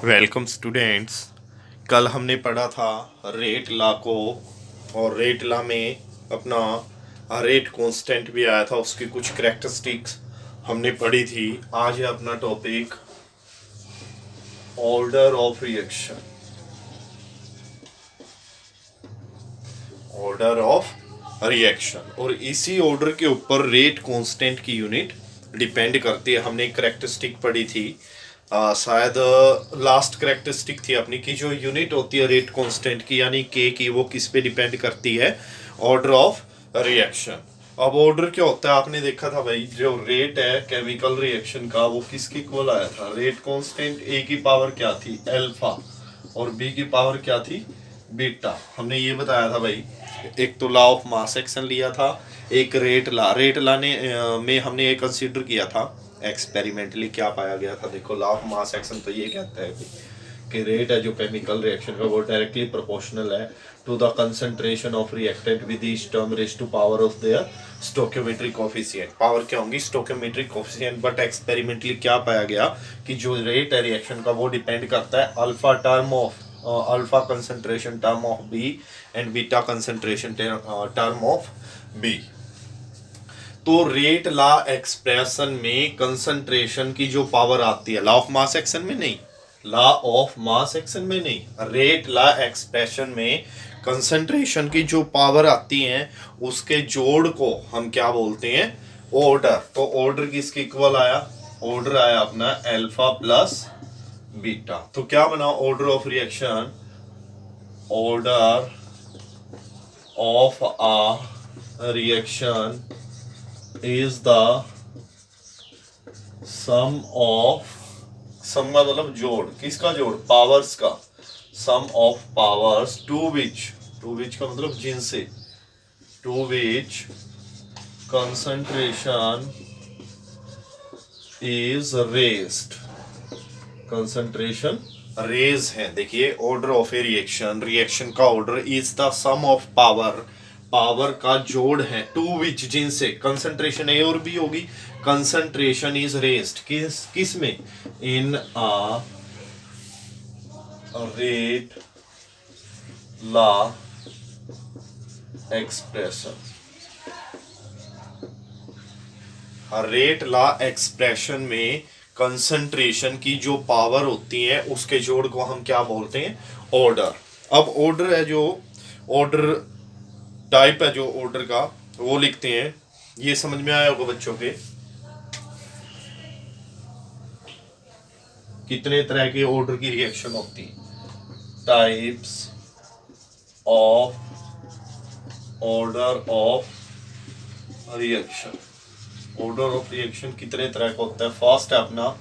Welcome students. कल हमने पढ़ा था रेट लॉ को, और रेट लॉ में अपना रेट कांस्टेंट भी आया था, उसकी कुछ करेक्टरिस्टिक्स हमने पढ़ी थी। आज है अपना topic order of reaction. Order of reaction, और इसी ऑर्डर के ऊपर रेट कांस्टेंट की यूनिट डिपेंड करती है। हमने एक करेक्टरिस्टिक पढ़ी थी, शायद लास्ट करेक्टरिस्टिक थी अपनी, की जो यूनिट होती है रेट कांस्टेंट की यानी के की, वो किस पे डिपेंड करती है? Order of reaction. अब ऑर्डर क्या होता है, आपने देखा था भाई, जो रेट है केमिकल रिएक्शन का वो किसके इक्वल आया था? रेट कांस्टेंट ए की पावर क्या थी? अल्फा, और बी की पावर क्या थी? बीटा। हमने ये बताया था भाई, एक तो लॉ ऑफ मास एक्शन लिया था, एक रेट लॉ में हमने ये कंसीडर किया था एक्सपेरिमेंटली। क्या पाया गया था? देखो, लॉ ऑफ मास एक्शन तो ये कहता है कि रेट है जो केमिकल रिएक्शन का वो डायरेक्टली प्रोपोर्शनल है to the concentration of reactant with each term raise to power of their stoichiometric coefficient. Power क्या होंगी? Stoichiometric coefficient. बट एक्सपेरिमेंटली क्या पाया गया कि जो रेट है रिएक्शन का वो डिपेंड करता है alpha term of alpha concentration term of B and beta concentration term of B. तो रेट लॉ एक्सप्रेशन में कंसंट्रेशन की जो पावर आती है, लॉ ऑफ मास एक्शन में नहीं, लॉ ऑफ मास एक्शन में नहीं, रेट लॉ एक्सप्रेशन में कंसंट्रेशन की जो पावर आती है उसके जोड़ को हम क्या बोलते हैं? ऑर्डर। तो ऑर्डर किसके इक्वल आया? ऑर्डर आया अपना अल्फा प्लस बीटा। तो क्या बना order of reaction? Order of a reaction is the sum of, sum का मतलब जोड़, किसका जोड़? पावर्स का। Sum of powers to which का मतलब जिनसे, to which concentration is raised. Concentration raise है। देखिए, order of a reaction, reaction का order is the sum of power, power का जोड़ है, टू विच जिनसे कंसंट्रेशन ए और बी होगी, कंसंट्रेशन इज रेज्ड किस में? In a rate law expression. Rate law expression में कंसंट्रेशन की जो पावर होती है उसके जोड़ को हम क्या बोलते हैं? ऑर्डर। अब ऑर्डर है जो ऑर्डर टाइप है जो ऑर्डर का, वो लिखते हैं। ये समझ में आया होगा बच्चों के, कितने तरह के ऑर्डर की रिएक्शन होती है? Types of order of reaction. Order of reaction कितने तरह का होता है? फर्स्ट है अपना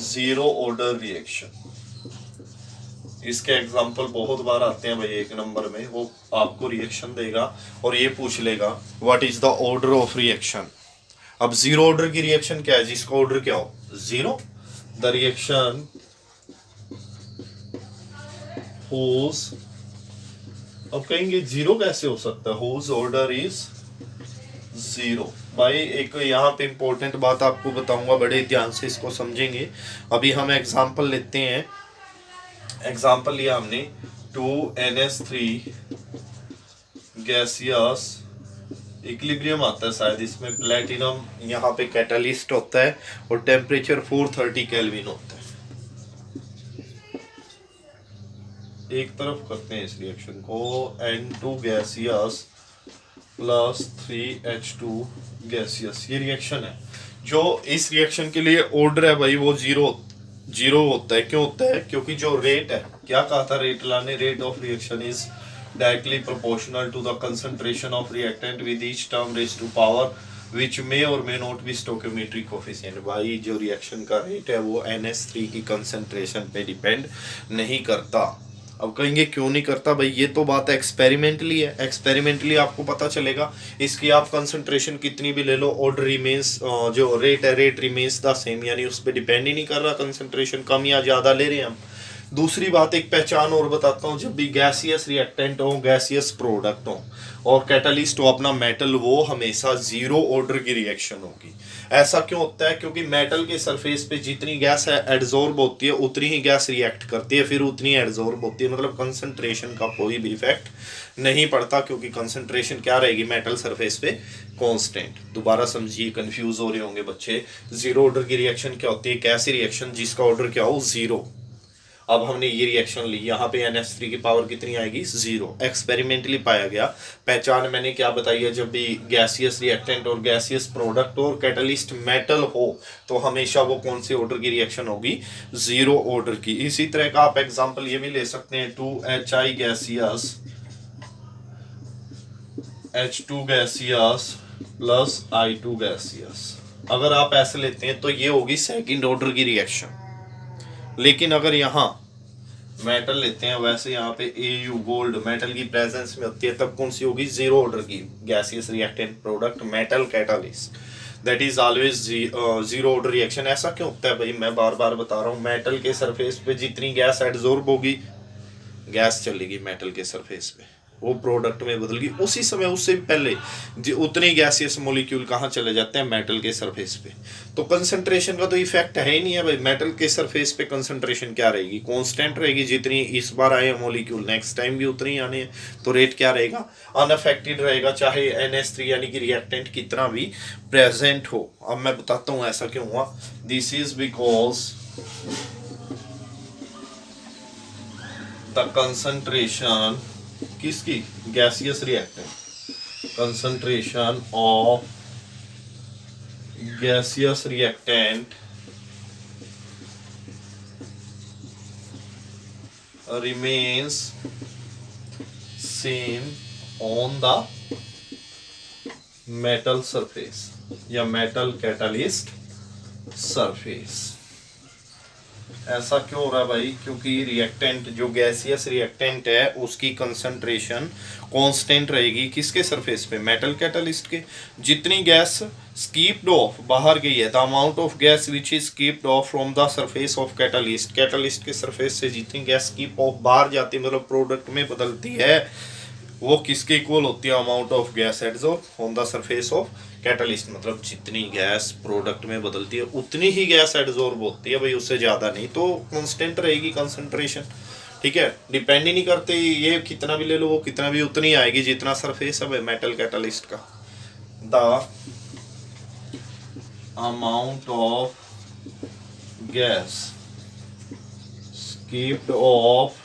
जीरो ऑर्डर रिएक्शन। इसके एग्जाम्पल बहुत बार आते हैं भाई, एक नंबर में वो आपको रिएक्शन देगा और ये पूछ लेगा what is the order of reaction. अब जीरो ऑर्डर की रिएक्शन क्या है? जिसका ऑर्डर क्या हो? जीरो। द रिएक्शन whose, अब कहेंगे जीरो कैसे हो सकता है? whose order is zero. भाई एक यहाँ पे इंपॉर्टेंट बात आपको बताऊंगा, बड़े ध्यान से इसको समझेंगे। अभी हम एग्जांपल लेते हैं। एग्जांपल लिया हमने 2NH3 गैसियस इक्विलिब्रियम आता है शायद, इसमें प्लेटिनम यहाँ पे कैटालिस्ट होता है और टेम्परेचर 430 केल्विन होता है। एक तरफ करते हैं इस रिएक्शन को, N2 gaseous plus 3H2 gaseous, ये रिएक्शन है। जो इस रिएक्शन के लिए ऑर्डर है भाई वो जीरो होता है। क्यों होता है? क्योंकि जो रेट है, क्या कहा था रेट लाने? Rate of reaction is directly proportional to the concentration of reactant with each term raise to power which may और may not be stoichiometric coefficient. भाई जो रिएक्शन का रेट है वो NH3 की कंसंट्रेशन पे डिपेंड नहीं करता। अब कहेंगे क्यों नहीं करता भाई? ये तो बात एक्सपेरिमेंटली है, एक्सपेरिमेंटली आपको पता चलेगा। इसकी आप कंसंट्रेशन कितनी भी ले लो, ऑर्डर रिमेन्स, जो रेट है रेट रिमेन्स द सेम, यानी उस पर डिपेंड ही नहीं कर रहा कंसंट्रेशन कम या ज़्यादा ले रहे हैं हम। दूसरी बात एक पहचान और बताता हूँ, जब भी गैसियस रिएक्टेंट हो, गैसियस प्रोडक्ट हो और कैटलिस्ट हो अपना मेटल, वो हमेशा जीरो ऑर्डर की रिएक्शन होगी। ऐसा क्यों होता है? क्योंकि मेटल के सरफेस पे जितनी गैस है एड्जॉर्ब होती है उतनी ही गैस रिएक्ट करती है, फिर उतनी एड्जॉर्ब होती है, मतलब कंसंट्रेशन का कोई भी इफेक्ट नहीं पड़ता, क्योंकि कंसंट्रेशन क्या रहेगी मेटल सरफेस पे? कांस्टेंट। दोबारा समझिए, कंफ्यूज हो रहे होंगे बच्चे। जीरो ऑर्डर की रिएक्शन क्या होती है? एक ऐसी रिएक्शन जिसका ऑर्डर क्या हो? जीरो। अब हमने ये रिएक्शन ली, यहाँ पे NH3 की पावर कितनी आएगी? जीरो। एक्सपेरिमेंटली पाया गया। पहचान मैंने क्या बताई है? जब भी गैसियस रिएक्टेंट और गैसियस प्रोडक्ट और कैटलिस्ट मेटल हो तो हमेशा वो कौन से ऑर्डर की रिएक्शन होगी? जीरो ऑर्डर की। इसी तरह का आप एग्जांपल ये भी ले सकते हैं, 2HI gaseous H2 gaseous plus I2 gaseous. अगर आप ऐसे लेते हैं तो ये होगी सेकंड ऑर्डर की रिएक्शन। लेकिन अगर यहाँ मेटल लेते हैं, वैसे यहाँ पे Au गोल्ड मेटल की प्रेजेंस में होती है, तब कौन सी होगी? जीरो ऑर्डर की gaseous reactant product metal catalyst, that is always zero order reaction. ऐसा क्यों होता है भाई? मैं बार बार बता रहा हूँ, मेटल के सरफेस पे जितनी गैस एड्जॉर्ब होगी, गैस चलेगी मेटल के सरफेस पे, वो प्रोडक्ट में बदल गई, उसी समय उससे भी पहले उतने गैसियस मॉलिक्यूल कहाँ चले जाते हैं? मेटल के सरफेस पे। तो कंसंट्रेशन का तो इफेक्ट है ही नहीं है भाई। मेटल के सरफेस पे कंसंट्रेशन क्या रहेगी? कांस्टेंट रहेगी। जितनी इस बार आए मॉलिक्यूल नेक्स्ट टाइम भी उतनी ही आने हैं, तो रेट क्या रहेगा? अनअफेक्टेड रहेगा, चाहे NH3 यानी कि रिएक्टेंट कितना भी प्रेजेंट हो। अब मैं बताता हूँ ऐसा क्यों हुआ। This is because the concentration किसकी? Gaseous reactant. Concentration of gaseous reactant remains same on the metal surface या metal catalyst surface। ऐसा क्यों हो रहा है भाई? क्योंकि रिएक्टेंट जो गैसियस रिएक्टेंट है उसकी कंसंट्रेशन कांस्टेंट रहेगी। किसके सरफेस पे? मेटल कैटलिस्ट के। जितनी गैस स्कीप्ड ऑफ बाहर गई है, the amount of gas which is skipped off from the surface of catalyst, catalyst के सरफेस से जितनी गैस स्कीप ऑफ बाहर जाती है, मतलब प्रोडक्ट में बदलती है, वो किसके इक्वल होती है? Amount of gas adsorb on the surface of catalyst. मतलब जितनी गैस प्रोडक्ट में बदलती है उतनी ही गैस एड्सॉर्ब होती है भाई, उससे ज़्यादा नहीं। तो कांस्टेंट रहेगी कंसंट्रेशन, ठीक है, डिपेंड ही नहीं करते, ये कितना भी ले लो वो कितना भी उतनी आएगी जितना सरफेस है भाई मेटल कैटलिस्ट का। The amount of gas skipped off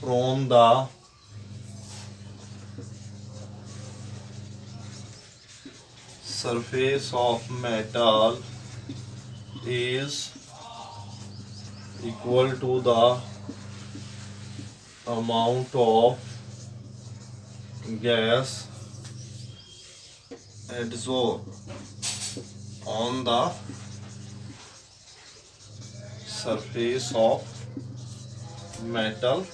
from the surface of metal is equal to the amount of gas adsorbed on the surface of metal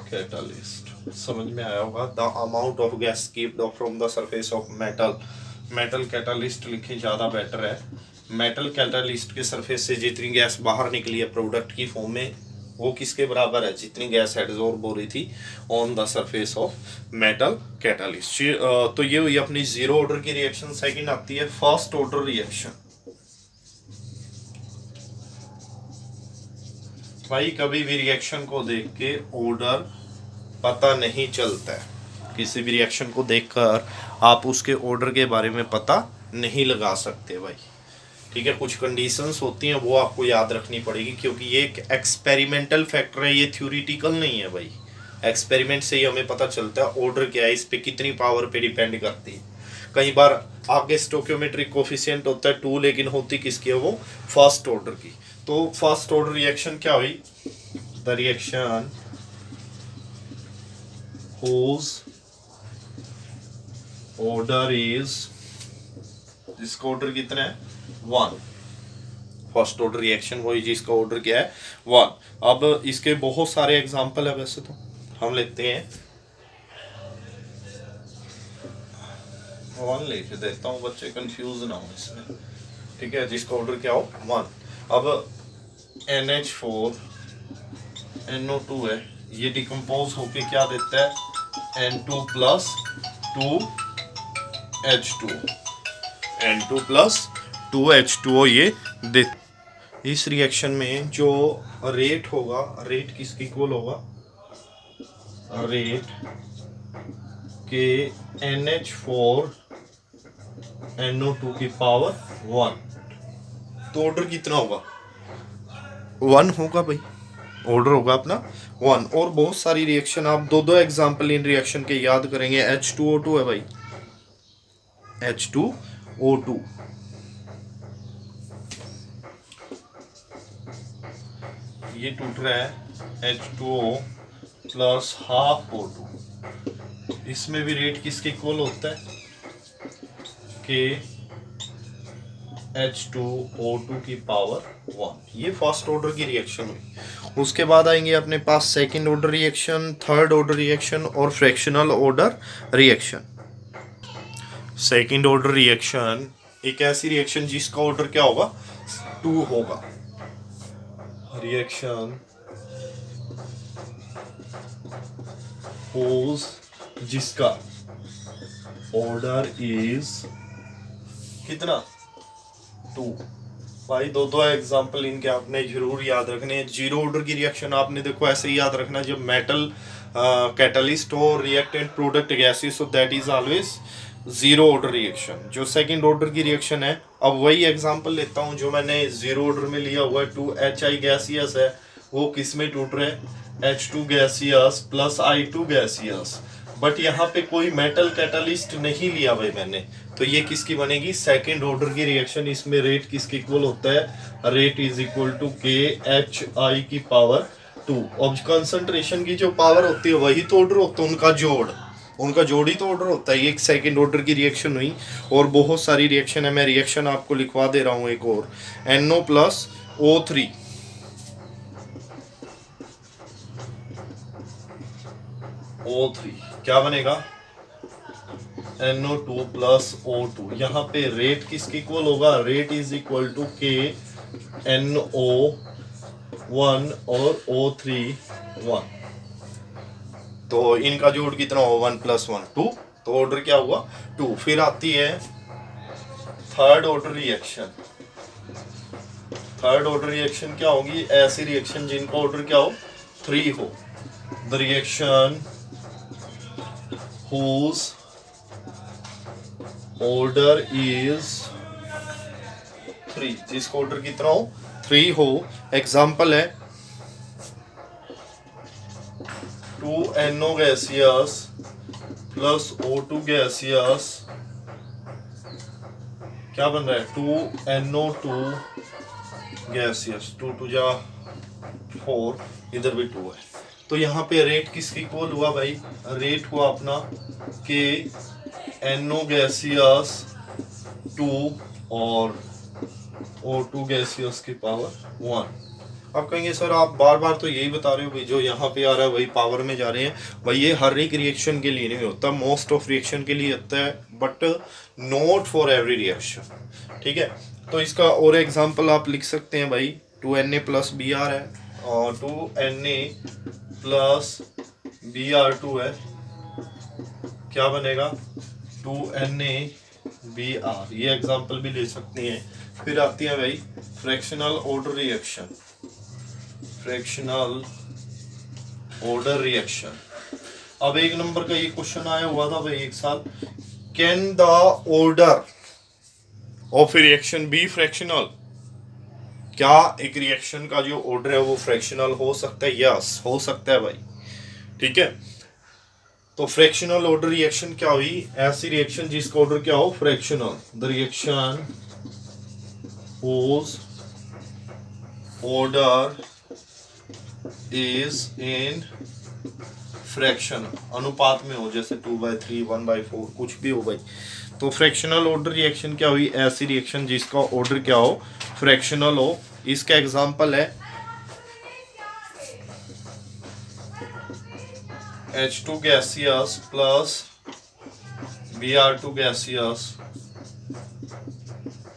catalyst. समझ में आया होगा। The amount of gas skipped off from the surface of metal, metal catalyst लिखे ज़्यादा better है। Metal catalyst के surface से जितनी गैस बाहर निकली है प्रोडक्ट की फॉर्म में, वो किसके बराबर है? जितनी गैस एड्सॉर्ब हो रही थी on the surface of metal catalyst. तो ये हुई अपनी जीरो ऑर्डर की रिएक्शन। सेकंड आती है फर्स्ट ऑर्डर रिएक्शन। भाई कभी भी रिएक्शन को देख के ऑर्डर पता नहीं चलता है। किसी भी रिएक्शन को देखकर आप उसके ऑर्डर के बारे में पता नहीं लगा सकते भाई, ठीक है। कुछ कंडीशंस होती हैं वो आपको याद रखनी पड़ेगी, क्योंकि ये एक एक्सपेरिमेंटल फैक्टर है, ये थ्योरेटिकल नहीं है भाई। एक्सपेरिमेंट से ही हमें पता चलता है ऑर्डर क्या है, इस पे कितनी पावर पे डिपेंड करती है। कई बार आगे स्टोकियोमेट्रिक कोफिशिएंट होता है 2, लेकिन होती किसकी है? वो फर्स्ट ऑर्डर की। तो फर्स्ट ऑर्डर रिएक्शन क्या हुई? The reaction whose order is, जिसका ऑर्डर कितना है? 1। फर्स्ट ऑर्डर रिएक्शन वही जिसका ऑर्डर क्या है? 1। अब इसके बहुत सारे एग्जांपल है, वैसे तो हम लेते हैं 1 लिख देता हूँ, बच्चे कंफ्यूज ना हो इसमें। ठीक है, जिसका ऑर्डर क्या हो 1। अब NH4 NO2 है, ये डिकम्पोज होके क्या देता है N2 plus 2H2, N2 plus 2H2O ये दे। इस रिएक्शन में जो रेट होगा, रेट किसके इक्वल होगा, रेट के NH4 NO2 की पावर 1। तो ऑर्डर कितना होगा 1 होगा भाई, ऑर्डर होगा अपना 1। और बहुत सारी रिएक्शन, आप दो दो एग्जांपल इन रिएक्शन के याद करेंगे। H2O2 है भाई, H2O2, ये टूट रहा है H2O प्लस हाफ O2। इसमें भी रेट किसके इक्वल होता है कि H2O2 की पावर 1। ये फर्स्ट ऑर्डर की रिएक्शन हुई। उसके बाद आएंगे अपने पास second order reaction, third order reaction और fractional order reaction. Second order reaction एक ऐसी रिएक्शन जिसका ऑर्डर क्या होगा 2 होगा। रिएक्शन होज जिसका ऑर्डर इज कितना 2। भाई दो दो एग्जांपल इनके आपने जरूर याद रखने हैं। जीरो ऑर्डर की रिएक्शन आपने देखो ऐसे ही याद रखना, जब मेटल कैटलिस्ट हो, रिएक्टेंट प्रोडक्ट गैसेस हो, that is always zero order reaction. जो सेकंड ऑर्डर की रिएक्शन है, अब वही एग्जांपल लेता हूँ जो मैंने जीरो ऑर्डर में लिया हुआ है, 2HI गैसियस है, वो किस में टूट रहे हैं H2 gaseous plus I2 gaseous. But यहाँ पे कोई मेटल कैटलिस्ट नहीं लिया भाई मैंने, तो ये किसकी बनेगी सेकंड ऑर्डर की रिएक्शन। इसमें रेट किसके इक्वल होता है, rate is equal to KHI की पावर 2। अब कंसंट्रेशन की जो पावर होती है वही तो ऑर्डर होता है, उनका जोड़ ही तो ऑर्डर होता है। ये एक सेकंड ऑर्डर की रिएक्शन हुई। और बहुत सारी रिएक्शन है, मैं रिएक्शन आपको लिखवा दे रहा हूँ एक और, NO प्लस O3, O3 क्या बनेगा NO2 प्लस O2। यहाँ पे रेट किसके इक्वल होगा, rate is equal to K NO1 और O3 1। तो इनका जोड़ कितना होगा 1 प्लस 1 2, तो ऑर्डर क्या हुआ 2। फिर आती है third order reaction. Third order reaction क्या होगी, ऐसी रिएक्शन जिनका ऑर्डर क्या हो 3 हो। The reaction whose order is 3, जिसका ऑर्डर कितना हो 3 हो। एग्जाम्पल है 2NO gaseous plus O2 gaseous, क्या बन रहा है 2NO2 गैसियस, 2 2 जा 4, इधर भी 2 है। तो यहाँ पे रेट किसकी इक्वल हुआ भाई, रेट हुआ अपना के NO गैसियस 2 और O2 गैसियस की पावर 1। आप कहेंगे सर आप बार बार तो यही बता रहे हो भाई, जो यहाँ पे आ रहा है वही पावर में जा रहे हैं। भाई ये हर एक रिएक्शन के लिए नहीं होता, मोस्ट ऑफ रिएक्शन के लिए होता है, but not for every reaction. ठीक है, तो इसका और एग्जांपल आप लिख सकते हैं भाई, 2Na प्लस Br है और 2Na प्लस Br2 है, क्या बनेगा 2Na Br। ये एग्जांपल भी ले सकते हैं। फिर आती है भाई fractional order reaction. Fractional order reaction, अब एक नंबर का ये क्वेश्चन आया हुआ था भाई एक साल, can the order of reaction B fractional. क्या एक रिएक्शन का जो ऑर्डर है वो फ्रैक्शनल हो सकता है, यस हो सकता है भाई। ठीक है, तो फ्रैक्शनल ऑर्डर रिएक्शन क्या हुई, ऐसी रिएक्शन जिसका ऑर्डर क्या हो fractional. The reaction whose order is in fraction, अनुपात में हो, जैसे 2/3 1/4 कुछ भी हो भाई। तो फ्रैक्शनल ऑर्डर रिएक्शन क्या हुई, ऐसी रिएक्शन जिसका ऑर्डर क्या हो फ्रैक्शनल हो। इसका एग्जांपल है H2 gaseous plus Br2 gaseous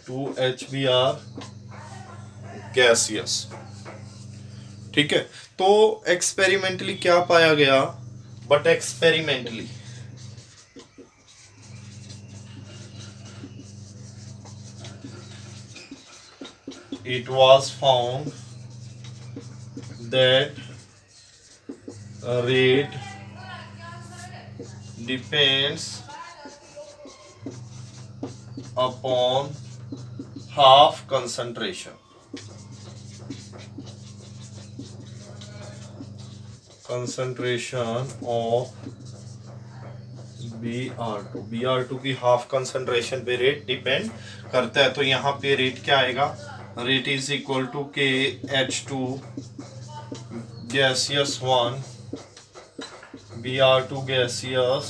HBr gaseous. ठीक है, तो एक्सपेरिमेंटली क्या पाया गया, but experimentally it was found that rate depends upon half concentration of Br2 की हाफ कंसंट्रेशन पे रेट डिपेंड करता है। तो यहाँ पे रेट क्या आएगा, rate is equal to KH2 gaseous 1 Br2 gaseous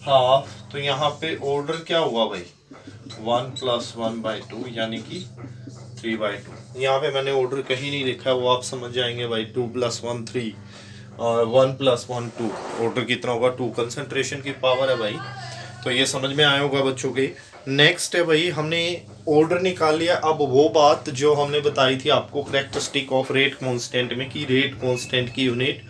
half. तो यहाँ पे ऑर्डर क्या हुआ भाई, 1 + 1/2 यानी कि 3/2। यहाँ पे मैंने ऑर्डर कहीं नहीं लिखा है, वो आप समझ जाएंगे भाई। 2 + 1 3 और 1 + 1 2। ऑर्डर कितना होगा, 2 कंसंट्रेशन की पावर है भाई। तो ये समझ में आया होगा बच्चों के। नेक्स्ट है भाई, हमने ऑर्डर निकाल लिया। अब वो बात जो हमने बताई थी आपको कैरेक्टरिस्टिक ऑफ रेट कांस्टेंट में, कि रेट कांस्टेंट की यूनिट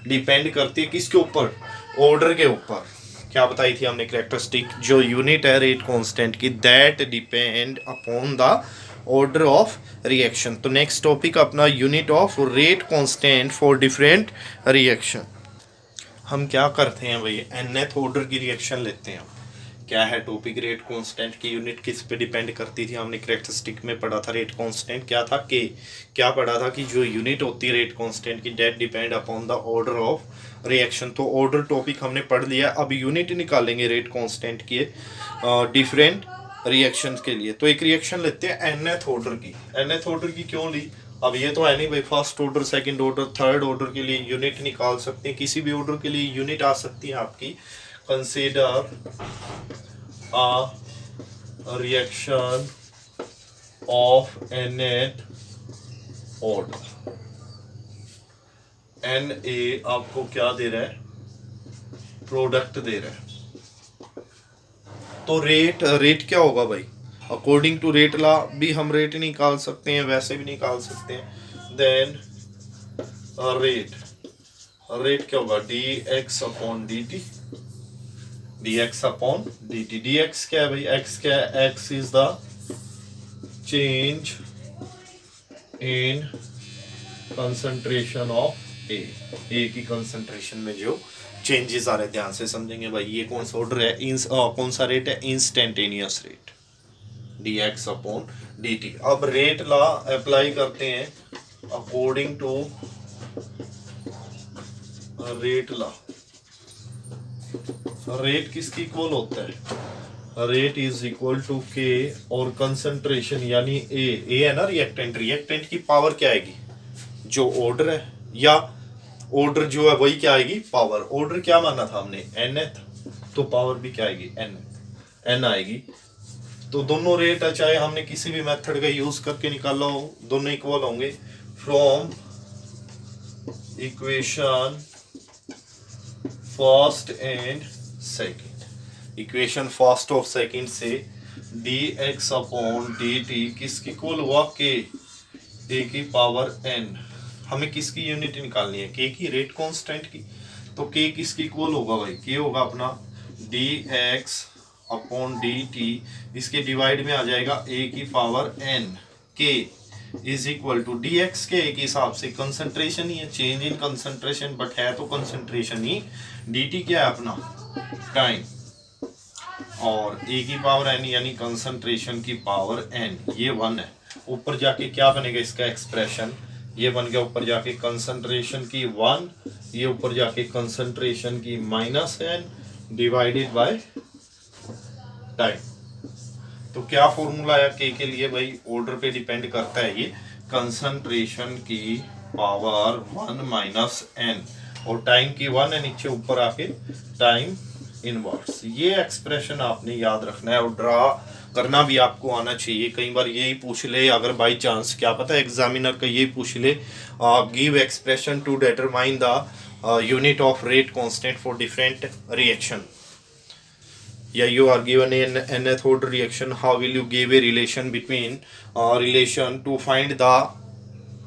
डिपेंड करती है किसके ऊपर, ऑर्डर के ऊपर। क्या बताई थी हमने, कैरेक्टरिस्टिक जो यूनिट है रेट कांस्टेंट की, that depend upon the order of reaction. तो नेक्स्ट टॉपिक अपना unit of rate constant for different reaction. हम क्या करते हैं भाई, nth ऑर्डर की रिएक्शन लेते हैं। क्या है टॉपिक, रेट कांस्टेंट की यूनिट किस पे डिपेंड करती थी, हमने कैरेक्टरिस्टिक में पढ़ा था। रेट कांस्टेंट क्या था, के क्या पढ़ा था कि जो यूनिट होती है रेट कांस्टेंट की, that depend upon the order of reaction. तो ऑर्डर टॉपिक हमने पढ़ लिया। अब यूनिट निकालेंगे रेट कांस्टेंट की डिफरेंट रिएक्शन के लिए। तो एक रिएक्शन लेते हैं nth ऑर्डर की। nth ऑर्डर की क्यों ली, अब ये तो है नहीं भाई, first order, second order, third order के लिए यूनिट निकाल सकते हैं। किसी भी ऑर्डर के लिए यूनिट आ सकती है आपकी। Consider a reaction of nth order। Na आपको क्या दे रहा है, प्रोडक्ट दे रहा है। तो रेट क्या होगा भाई, अकॉर्डिंग टू रेट लॉ भी हम रेट निकाल सकते हैं, वैसे भी निकाल सकते हैं। देन रेट क्या होगा, dx/dt। dx/dt। dx क्या है भाई, x क्या है, x is the change in concentration of A की कंसंट्रेशन में जो चेंजेस आ रहे हैं, ध्यान से समझेंगे भाई। ये कौन सा ऑर्डर है, कौन सा रेट है, इंस्टेंटेनियस रेट, dx/dt। अब रेट लॉ अप्लाई करते हैं according to rate law. Rate किसकी इक्वल होता है, रेट इज इक्वल टू के और कंसंट्रेशन यानी ए है ना रिएक्टेंट की पावर क्या आएगी, जो ऑर्डर है, या ऑर्डर जो है वही क्या आएगी, पावर। ऑर्डर क्या माना था हमने, nth, तो पावर भी क्या आएगी, n आएगी। तो दोनों रेट है, चाहे हमने किसी भी मेथड का यूज करके निकाला हो, दोनों इक्वल होंगे। From equation first and second, equation first और सेकंड से dx/dt किसकी इक्वल हुआ, के ए की पावर n। हमें किसकी यूनिट निकालनी है, के की, रेट कांस्टेंट की। तो के किसकी इक्वल होगा भाई, के होगा अपना dx/dt, इसके डिवाइड में आ जाएगा a की पावर n। के इज इक्वल टू dx के हिसाब से कंसंट्रेशन ही है, चेंज इन कंसंट्रेशन, बट है तो कंसंट्रेशन ही। dt क्या है अपना, टाइम, और a की पावर n यानी कंसंट्रेशन की पावर n, ये 1 है। ऊपर जाके क्या बनेगा इसका एक्सप्रेशन, ये बन गया ऊपर जाके कंसंट्रेशन की 1, ये ऊपर जाके कंसंट्रेशन की -n डिवाइडेड बाय टाइम। तो क्या फॉर्मूला है के लिए भाई, ऑर्डर पे डिपेंड करता है ये, कंसंट्रेशन की पावर 1 - n और टाइम की 1 है, नीचे ऊपर आके टाइम इनवर्स। ये एक्सप्रेशन आपने याद रखना है और ड्रा करना भी आपको आना चाहिए। कई बार यही पूछ ले, अगर बाई चांस, क्या पता एग्जामिनर का यही पूछ ले, give expression to determine the unit of rate constant for different reaction. या you are given an nth order reaction, how will you give a relation between relation to find the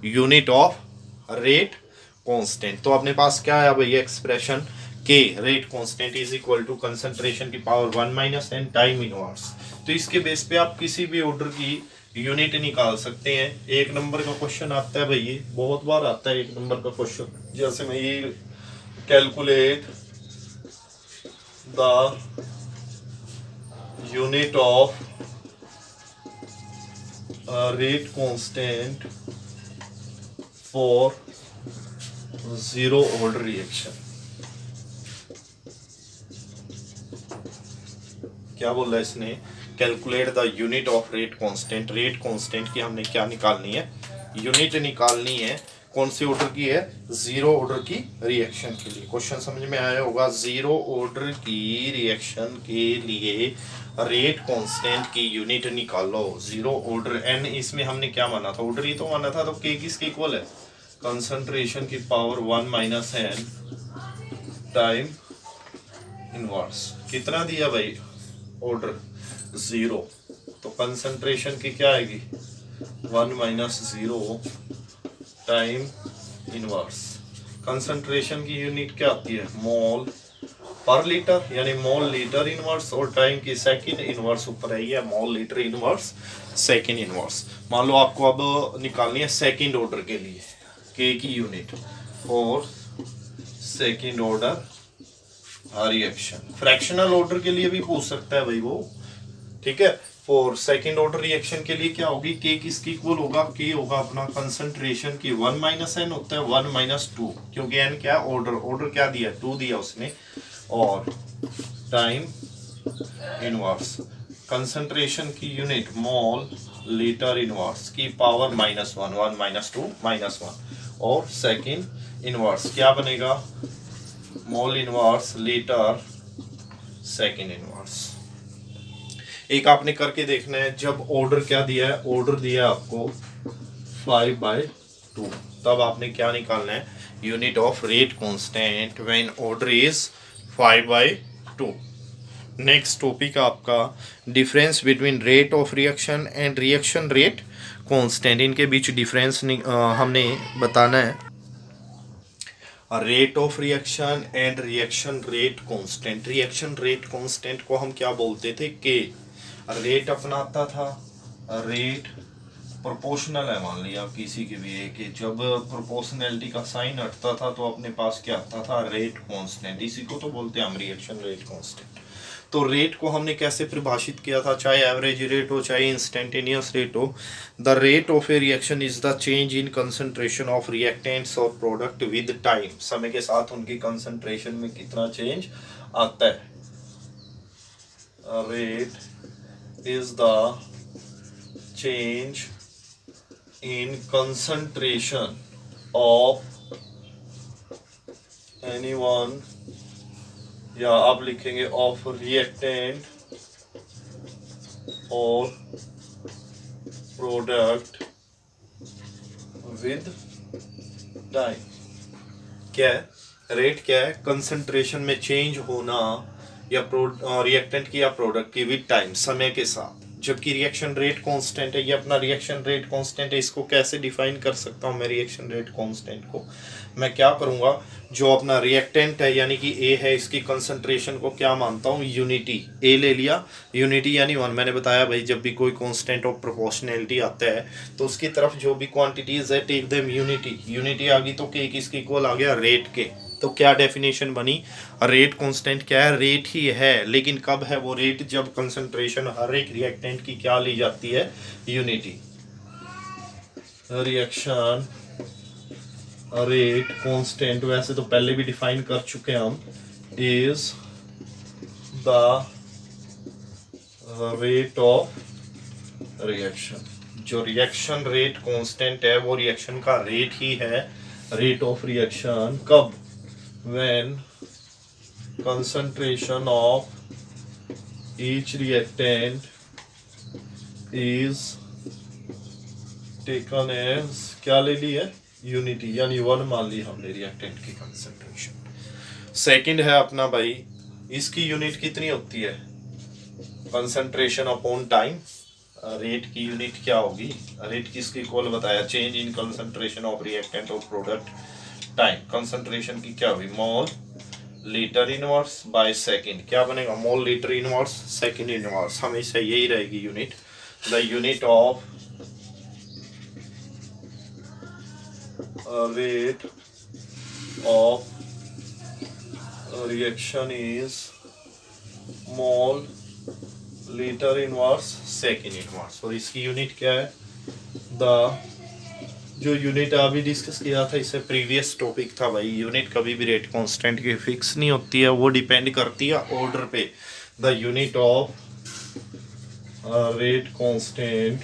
unit of rate constant। तो अपने पास क्या आया भैया expression के rate constant is equal to concentration की power 1 minus n time inverse. तो इसके base पे आप किसी भी ऑर्डर की यूनिट निकाल सकते हैं। एक नंबर का क्वेश्चन आता है भैया, बहुत बार आता है एक नंबर का क्वेश्चन, जैसे मैं ये calculate the unit of rate constant for zero order reaction. क्या बोल रहा है इसने, calculate the unit of rate constant. Rate constant की हमने क्या निकालनी है, यूनिट निकालनी है। कौन सी ऑर्डर की है, जीरो ऑर्डर की रिएक्शन के लिए। क्वेश्चन समझ में आया होगा, जीरो ऑर्डर की रिएक्शन के लिए रेट कांस्टेंट की यूनिट निकालो। जीरो ऑर्डर एन, इसमें हमने क्या माना था, ऑर्डर ही तो माना था, तो के किसके इक्वल है, कंसंट्रेशन की power 1 minus n time inverse. कितना दिया भाई ऑर्डर, जीरो, तो कंसंट्रेशन की क्या आएगी 1 minus zero time inverse. Concentration की यूनिट क्या आती है, मोल पर लीटर, यानी मोल लीटर इनवर्स, और टाइम की सेकंड इनवर्स ऊपर आई है, mole litre inverse second inverse. मान लो आपको अब निकालनी है सेकंड ऑर्डर के लिए के की यूनिट, और second order reaction. Fractional order के लिए भी पूछ सकता है भाई वो, ठीक है। फॉर सेकंड ऑर्डर रिएक्शन के लिए क्या होगी, के किसकी इक्वल होगा, के होगा अपना कंसंट्रेशन की 1 माइनस एन होता है 1 माइनस 2, क्योंकि एन क्या ऑर्डर, ऑर्डर क्या दिया 2 दिया उसने, और टाइम इनवर्स कंसंट्रेशन की यूनिट मोल लीटर इनवर्स की पावर -1, 1 माइनस 2 -1, और सेकंड इनवर्स क्या बनेगा, mole inverse litre second inverse. एक आपने करके देखना है, जब ऑर्डर क्या दिया है, ऑर्डर दिया है आपको 5/2, तब आपने क्या निकालना है, unit of rate constant when order is 5/2। Next topic आपका difference between rate of reaction and reaction rate constant. इनके बीच डिफरेंस हमने बताना है। Rate of reaction and reaction rate constant. Reaction rate constant को हम क्या बोलते थे, के रेट अपनाता था, रेट प्रोपोर्शनल है मान लिया किसी के भी एक, जब प्रोपोर्शनैलिटी का साइन हटता था तो अपने पास क्या आता था, रेट कांस्टेंट। इसी को तो बोलते हैं हम रिएक्शन रेट कांस्टेंट। तो रेट को हमने कैसे परिभाषित किया था, चाहे एवरेज रेट हो चाहे इंस्टेंटेनियस रेट हो, the rate of a reaction is the change in concentration of reactants और प्रोडक्ट विद टाइम। समय के साथ उनकी कंसंट्रेशन में कितना चेंज आता है। Rate is the change in concentration of anyone, या आप लिखेंगे of reactant or product with time। क्या है रेट, क्या है कंसंट्रेशन में चेंज होना या रिएक्टेंट की या प्रोडक्ट की विद टाइम, समय के साथ। जबकि रिएक्शन रेट कांस्टेंट है, ये अपना रिएक्शन रेट कांस्टेंट है। इसको कैसे डिफाइन कर सकता हूँ मैं, रिएक्शन रेट कांस्टेंट को मैं क्या करूँगा, जो अपना रिएक्टेंट है यानी कि ए है, इसकी कंसंट्रेशन को क्या मानता हूँ, यूनिटी। ए ले लिया, यूनिटी यानी 1। मैंने बताया भाई जब भी कोई कांस्टेंट ऑफ प्रोपोर्शनैलिटी आता है तो उसकी तरफ जो भी क्वांटिटीज है टेक देम यूनिटी। यूनिटी आ गई तो के किसके इक्वल आ गया, रेट के। तो क्या डेफिनेशन बनी, रेट कांस्टेंट क्या है, रेट ही है, लेकिन कब है वो रेट, जब कंसंट्रेशन हर एक रिएक्टेंट की क्या ली जाती है, यूनिटी। रिएक्शन रेट कांस्टेंट वैसे तो पहले भी डिफाइन कर चुके हैं हम, is the rate of reaction. जो रिएक्शन रेट कांस्टेंट है वो रिएक्शन का रेट ही है, रेट ऑफ रिएक्शन। कब, when concentration of each reactant is taken as, क्या ले ली है, यूनिटी, यानी 1 मान ली हमने रिएक्टेंट की कंसंट्रेशन। सेकंड है अपना भाई, इसकी यूनिट कितनी होती है, कंसंट्रेशन अपॉन टाइम, रेट की यूनिट क्या होगी, रेट किसके इक्वल बताया, change in concentration of reactant और प्रोडक्ट टाइम, कंसंट्रेशन की क्या होगी, mole litre inverse by second, क्या बनेगा, mole litre inverse second inverse, हमेशा यही रहेगी unit. The unit of rate of reaction is mole litre inverse second inverse, और इसकी यूनिट क्या है, द जो यूनिट अभी डिस्कस किया था इससे प्रीवियस टॉपिक था भाई, यूनिट कभी भी रेट कांस्टेंट की फिक्स नहीं होती है, वो डिपेंड करती है ऑर्डर पे। The unit of rate constant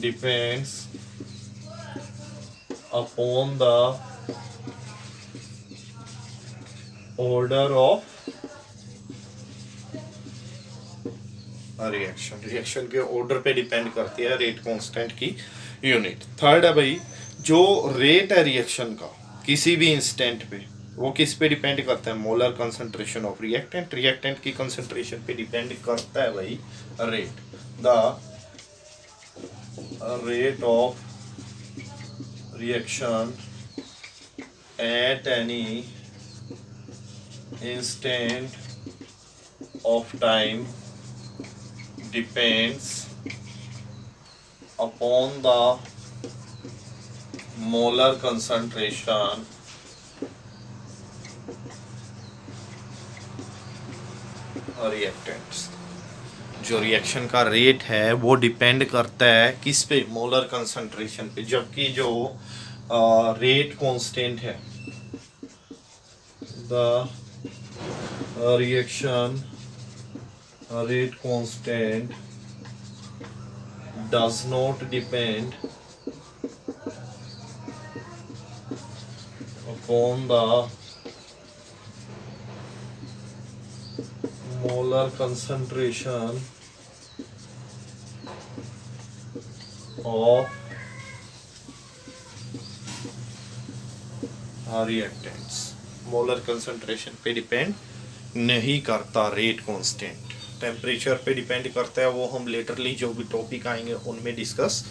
depends upon the order of reaction के ऑर्डर पे डिपेंड करती है रेट कांस्टेंट की यूनिट। थर्ड है भाई, जो रेट है रिएक्शन का किसी भी इंस्टेंट पे, वो किस पे डिपेंड करता है, molar concentration of reactant, reactant की कंसंट्रेशन पे डिपेंड करता है भाई rate. The rate of reaction at any instant of time depends upon the molar concentration reactants। जो रिएक्शन का रेट है वो डिपेंड करता है किस पे, मोलर कंसंट्रेशन पे, जबकि जो रेट कांस्टेंट है, the reaction rate constant does not depend upon the molar concentration of reactants। Molar concentration पे डिपेंड नहीं करता रेट कांस्टेंट, टेम्परेचर पे डिपेंड करता है, वो हम लेटरली जो भी टॉपिक आएंगे उनमें डिस्कस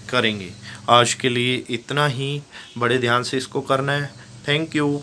करेंगे। आज के लिए इतना ही, बड़े ध्यान से इसको करना है। Thank you.